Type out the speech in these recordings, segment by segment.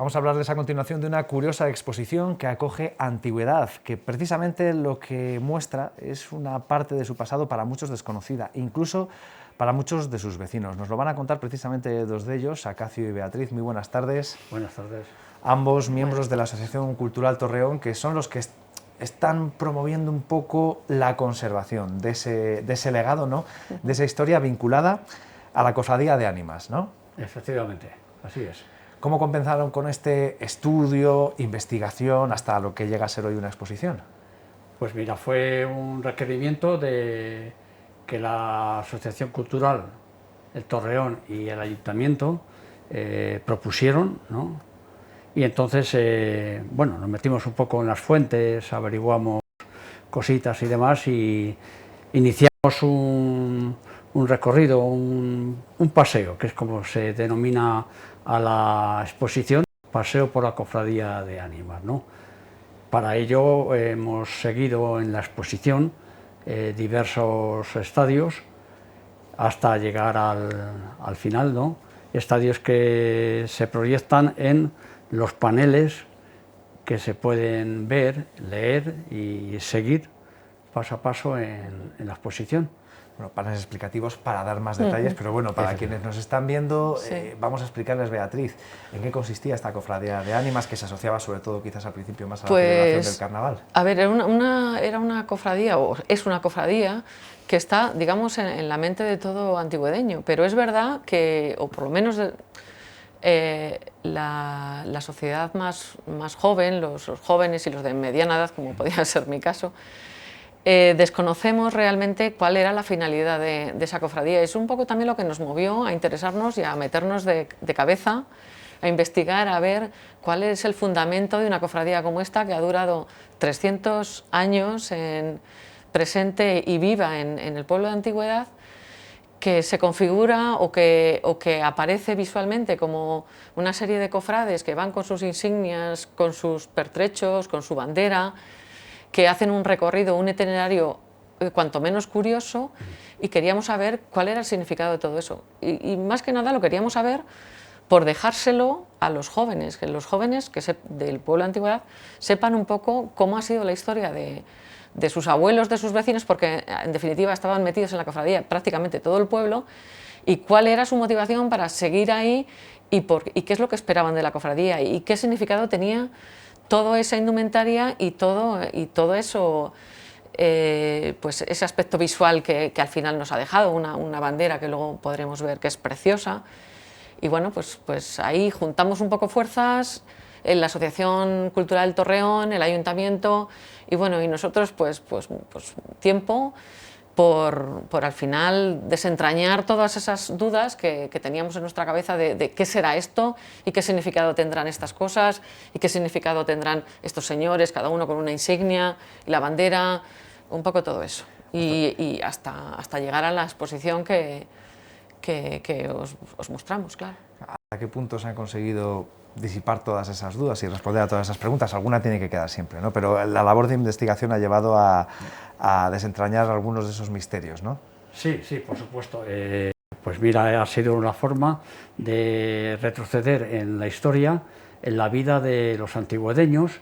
Vamos a hablarles a continuación de una curiosa exposición que acoge Antigüedad, que precisamente lo que muestra es una parte de su pasado para muchos desconocida, incluso para muchos de sus vecinos. Nos lo van a contar precisamente dos de ellos, Acacio y Beatriz. Muy buenas tardes. Buenas tardes. Ambos miembros de la Asociación Cultural Torreón, que son los que están promoviendo un poco la conservación de ese legado, ¿no? De esa historia vinculada a la cofradía de ánimas, ¿no? Efectivamente, así es. ¿Cómo comenzaron con este estudio, investigación, hasta lo que llega a ser hoy una exposición? Pues mira, fue un requerimiento de que la Asociación Cultural, el Torreón y el Ayuntamiento propusieron, ¿no? Y entonces, bueno, nos metimos un poco en las fuentes, averiguamos cositas y demás y iniciamos un recorrido, un paseo, que es como se denomina a la exposición, paseo por la cofradía de ánimas, ¿no? Para ello hemos seguido en la exposición diversos estadios hasta llegar al final, ¿no? Estadios que se proyectan en los paneles que se pueden ver, leer y seguir paso a paso en la exposición. Bueno, paneles explicativos para dar más detalles, pero bueno, para quienes nos están viendo, vamos a explicarles, Beatriz, en qué consistía esta cofradía de ánimas que se asociaba sobre todo quizás al principio más a la celebración del carnaval. A ver, era una cofradía, o es una cofradía, que está, digamos, en la mente de todo antigüedeño, pero es verdad que, o por lo menos la sociedad más joven, los jóvenes y los de mediana edad, como podía ser mi caso, desconocemos realmente cuál era la finalidad de esa cofradía. Es un poco también lo que nos movió a interesarnos y a meternos de cabeza, a investigar, a ver cuál es el fundamento de una cofradía como esta, que ha durado 300 años presente y viva en el pueblo de Antigüedad, que se configura o que aparece visualmente como una serie de cofrades que van con sus insignias, con sus pertrechos, con su bandera, que hacen un recorrido, un itinerario cuanto menos curioso, y queríamos saber cuál era el significado de todo eso. Y más que nada lo queríamos saber por dejárselo a los jóvenes, que los jóvenes del pueblo de Antigüedad sepan un poco cómo ha sido la historia de sus abuelos, de sus vecinos, porque en definitiva estaban metidos en la cofradía prácticamente todo el pueblo, y cuál era su motivación para seguir ahí y qué es lo que esperaban de la cofradía y qué significado tenía toda esa indumentaria y todo eso, pues ese aspecto visual que al final nos ha dejado, una bandera que luego podremos ver que es preciosa. Y bueno, pues ahí juntamos un poco fuerzas, en la Asociación Cultural Torreón, el Ayuntamiento, y bueno, y nosotros pues tiempo por al final desentrañar todas esas dudas que teníamos en nuestra cabeza de qué será esto y qué significado tendrán estas cosas y qué significado tendrán estos señores, cada uno con una insignia y la bandera, un poco todo eso. Y hasta llegar a la exposición que os mostramos, claro. ¿A qué punto se han conseguido disipar todas esas dudas y responder a todas esas preguntas? Alguna tiene que quedar siempre, ¿no? Pero la labor de investigación ha llevado a desentrañar algunos de esos misterios, ¿no? Sí, por supuesto. Pues mira, ha sido una forma de retroceder en la historia, en la vida de los antigüedeños,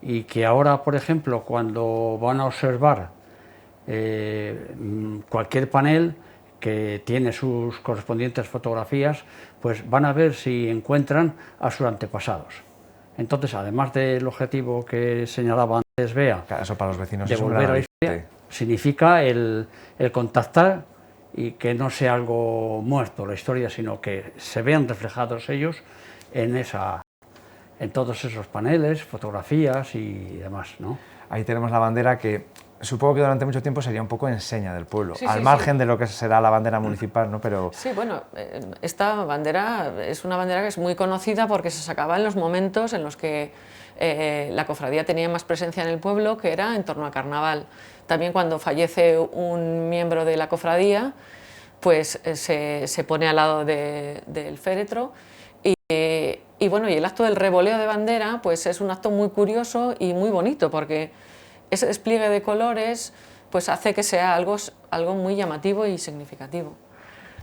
y que ahora, por ejemplo, cuando van a observar cualquier panel que tiene sus correspondientes fotografías, pues van a ver si encuentran a sus antepasados. Entonces, además del objetivo que señalaba antes Bea, eso para los vecinos de es volver a la historia, significa el contactar y que no sea algo muerto la historia, sino que se vean reflejados ellos en todos esos paneles, fotografías y demás, ¿no? Ahí tenemos la bandera que supongo que durante mucho tiempo sería un poco enseña del pueblo, sí, al margen de lo que será la bandera municipal, ¿no? Pero... Sí, bueno, esta bandera es una bandera que es muy conocida porque se sacaba en los momentos en los que la cofradía tenía más presencia en el pueblo, que era en torno a carnaval. También cuando fallece un miembro de la cofradía, pues se pone al lado del féretro y bueno, y el acto del revoleo de bandera pues es un acto muy curioso y muy bonito, porque ese despliegue de colores pues hace que sea algo muy llamativo y significativo.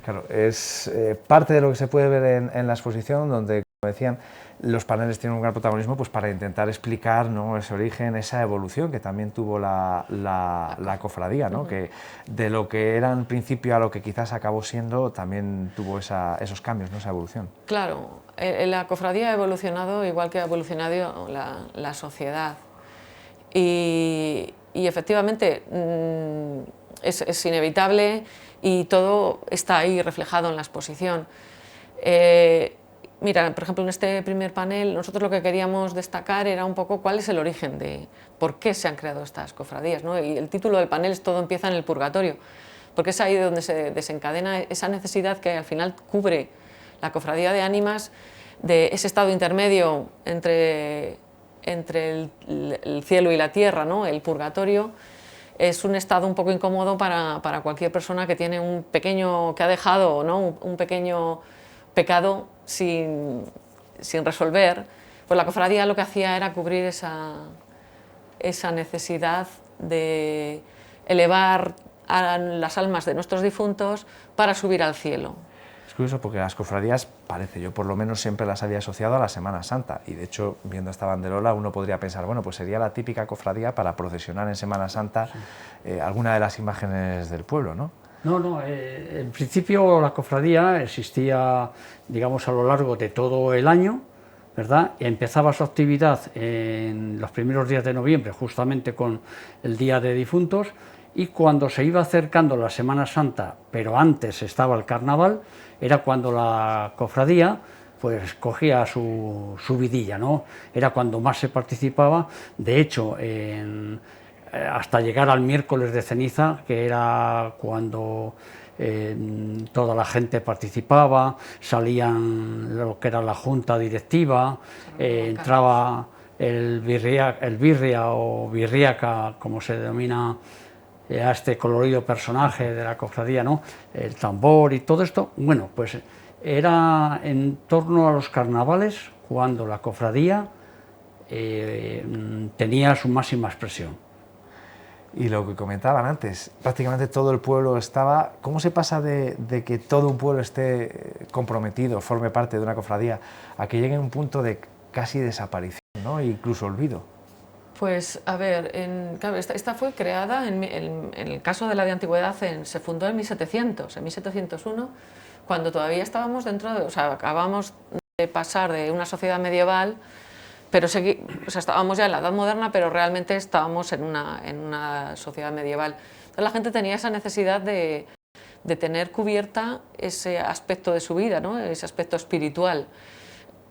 Claro, es parte de lo que se puede ver en la exposición, donde decían, los paneles tienen un gran protagonismo pues, para intentar explicar, ¿no?, ese origen, esa evolución que también tuvo la cofradía, ¿no?, que de lo que era en principio a lo que quizás acabó siendo, también tuvo esos cambios, ¿no?, esa evolución. Claro, la cofradía ha evolucionado igual que ha evolucionado la sociedad. Y efectivamente es inevitable y todo está ahí reflejado en la exposición. Mira, por ejemplo, en este primer panel nosotros lo que queríamos destacar era un poco cuál es el origen de por qué se han creado estas cofradías, ¿no? Y el título del panel es Todo empieza en el purgatorio, porque es ahí donde se desencadena esa necesidad que al final cubre la cofradía de ánimas, de ese estado intermedio entre el cielo y la tierra, ¿no? El purgatorio es un estado un poco incómodo para cualquier persona que tiene que ha dejado, ¿no?, un pequeño pecado sin resolver. Pues la cofradía lo que hacía era cubrir esa necesidad de elevar a las almas de nuestros difuntos para subir al cielo. Es curioso porque las cofradías, parece, yo por lo menos siempre las había asociado a la Semana Santa, y de hecho, viendo esta banderola, uno podría pensar, bueno, pues sería la típica cofradía para procesionar en Semana Santa alguna de las imágenes del pueblo, ¿no? No, en principio la cofradía existía, digamos, a lo largo de todo el año, ¿verdad? Empezaba su actividad en los primeros días de noviembre, justamente con el Día de Difuntos, y cuando se iba acercando la Semana Santa, pero antes estaba el Carnaval, era cuando la cofradía pues cogía su vidilla, ¿no? Era cuando más se participaba. De hecho, hasta llegar al miércoles de ceniza, que era cuando toda la gente participaba, salían lo que era la junta directiva, entraba el birria o birriaca, como se denomina a este colorido personaje de la cofradía, ¿no?, el tambor y todo esto. Bueno, pues era en torno a los carnavales cuando la cofradía tenía su máxima expresión. Y lo que comentaban antes, prácticamente todo el pueblo estaba... ¿Cómo se pasa de que todo un pueblo esté comprometido, forme parte de una cofradía, a que llegue a un punto de casi desaparición, ¿no?, e incluso olvido? Pues a ver, claro, esta fue creada, en el caso de la de antigüedad, se fundó en 1701, cuando todavía estábamos acabamos de pasar de una sociedad medieval, pero estábamos ya en la Edad Moderna, pero realmente estábamos en una sociedad medieval. Entonces la gente tenía esa necesidad de tener cubierta ese aspecto de su vida, ¿no?, ese aspecto espiritual.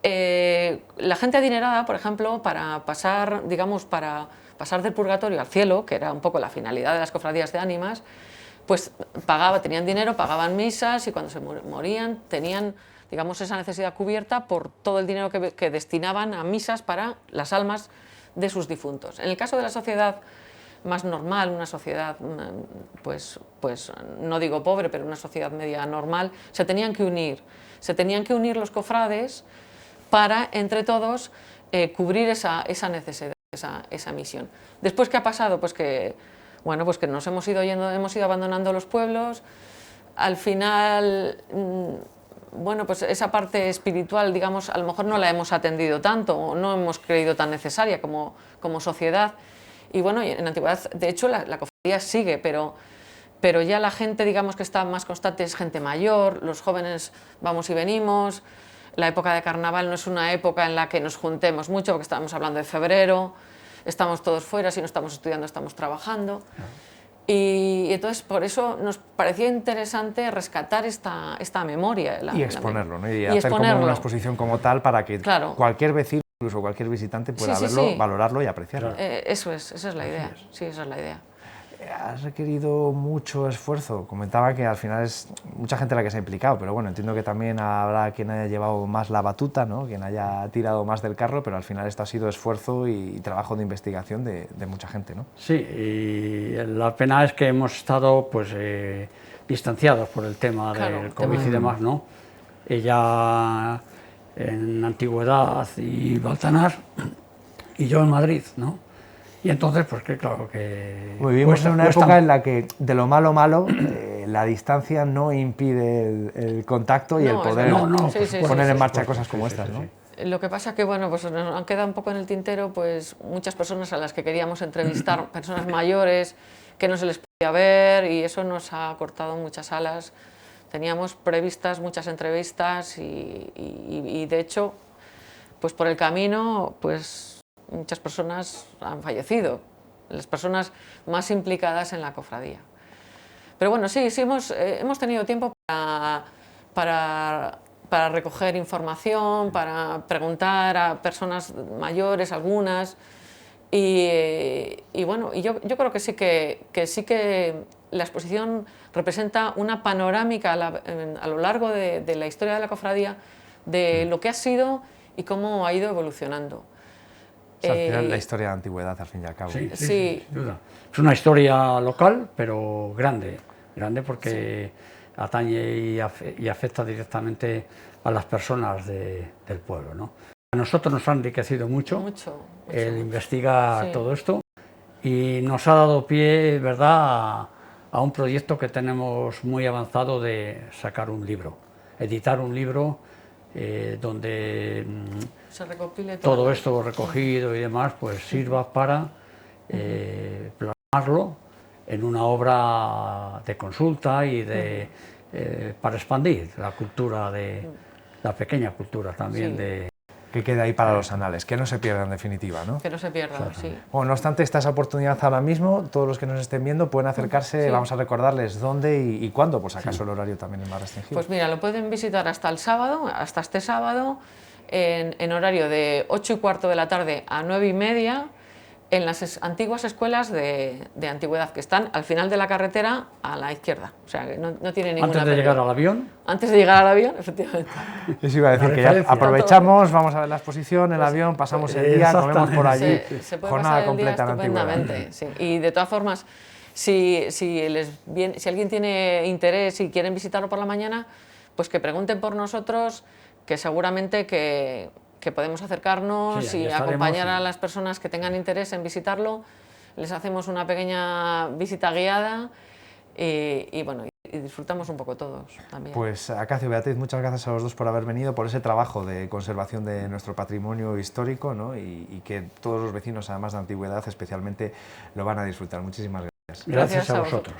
La gente adinerada, por ejemplo, para pasar del purgatorio al cielo, que era un poco la finalidad de las cofradías de ánimas, pues tenían dinero, pagaban misas, y cuando se morían tenían, digamos, esa necesidad cubierta por todo el dinero que destinaban a misas para las almas de sus difuntos. En el caso de la sociedad más normal, una sociedad, pues no digo pobre, pero una sociedad media normal, se tenían que unir los cofrades para, entre todos, cubrir esa necesidad, esa misión. Después, ¿qué ha pasado? Pues que nos hemos ido yendo, hemos ido abandonando los pueblos. Al final, pues esa parte espiritual, digamos, a lo mejor no la hemos atendido tanto, o no hemos creído tan necesaria como sociedad. Y bueno, en la antigüedad, de hecho, la cofradía sigue, pero ya la gente, digamos, que está más constante es gente mayor, los jóvenes vamos y venimos. La época de carnaval no es una época en la que nos juntemos mucho, porque estamos hablando de febrero, estamos todos fuera, si no estamos estudiando, estamos trabajando. Y entonces, por eso nos parecía interesante rescatar esta memoria. Y exponerlo, ¿no? Y hacer como una exposición como tal para que cualquier vecino, incluso cualquier visitante, pueda verlo, valorarlo y apreciarlo. Esa es la idea. Sí, esa es la idea. ¿Has requerido mucho esfuerzo? Comentaba que al final es mucha gente la que se ha implicado, pero bueno, entiendo que también habrá quien haya llevado más la batuta, ¿no?, quien haya tirado más del carro, pero al final esto ha sido esfuerzo y trabajo de investigación de mucha gente, ¿no? Sí, y la pena es que hemos estado pues distanciados por el tema del COVID y demás, ¿no? Ella en Antigüedad y Baltanar, y yo en Madrid, ¿no? Y entonces, pues que claro que... Vivimos en una época en la que, de lo malo, la distancia no impide el contacto y No, el es poder verdad. Sí, sí, poner sí, en sí. marcha cosas como estas, ¿no? Lo que pasa que, bueno, pues nos han quedado un poco en el tintero, pues muchas personas a las que queríamos entrevistar, personas mayores, que no se les podía ver, y eso nos ha cortado muchas alas. Teníamos previstas muchas entrevistas y de hecho, pues por el camino, pues muchas personas han fallecido, las personas más implicadas en la cofradía. Pero bueno, sí, hemos tenido tiempo para recoger información, para preguntar a personas mayores, algunas, y bueno, yo creo que sí que la exposición representa una panorámica a lo largo de la historia de la cofradía, de lo que ha sido y cómo ha ido evolucionando. O sea, al final la historia de la antigüedad, al fin y al cabo. Sí, Sí. sin duda. Es una historia local, pero grande porque atañe y afecta directamente a las personas del pueblo, ¿no? A nosotros nos ha enriquecido mucho, el investigar todo esto, y nos ha dado pie, ¿verdad?, a un proyecto que tenemos muy avanzado de sacar un libro, editar un libro donde se recopile todo esto recogido y demás pues sirva para plasmarlo en una obra de consulta y para expandir la cultura, la pequeña cultura también de... Que quede ahí para los anales, que no se pierda en definitiva, ¿no? Que no se pierda, sí. Bueno, no obstante, está esa oportunidad ahora mismo, todos los que nos estén viendo pueden acercarse, vamos a recordarles dónde y cuándo, pues acaso el horario también es más restringido. Pues mira, lo pueden visitar hasta el sábado, hasta este sábado, en horario de 8:15 de la tarde a 9:30, en las antiguas escuelas de antigüedad, que están al final de la carretera a la izquierda. O sea, que no tiene ninguna Antes de llegar al avión. Antes de llegar al avión, efectivamente. Eso iba a decir, que ya aprovechamos, vamos a ver la exposición, el avión, pasamos el día, comemos por allí, se puede jornada pasar el completa día en antigüedad. estupendamente, sí. Y de todas formas, si alguien tiene interés y quieren visitarlo por la mañana, pues que pregunten por nosotros, que seguramente que podemos acercarnos y acompañar a las personas que tengan interés en visitarlo. Les hacemos una pequeña visita guiada y bueno, y disfrutamos un poco todos también. Pues Acacio, Beatriz, muchas gracias a los dos por haber venido, por ese trabajo de conservación de nuestro patrimonio histórico, ¿no? y que todos los vecinos, además de antigüedad, especialmente lo van a disfrutar. Muchísimas gracias. Gracias a vosotros.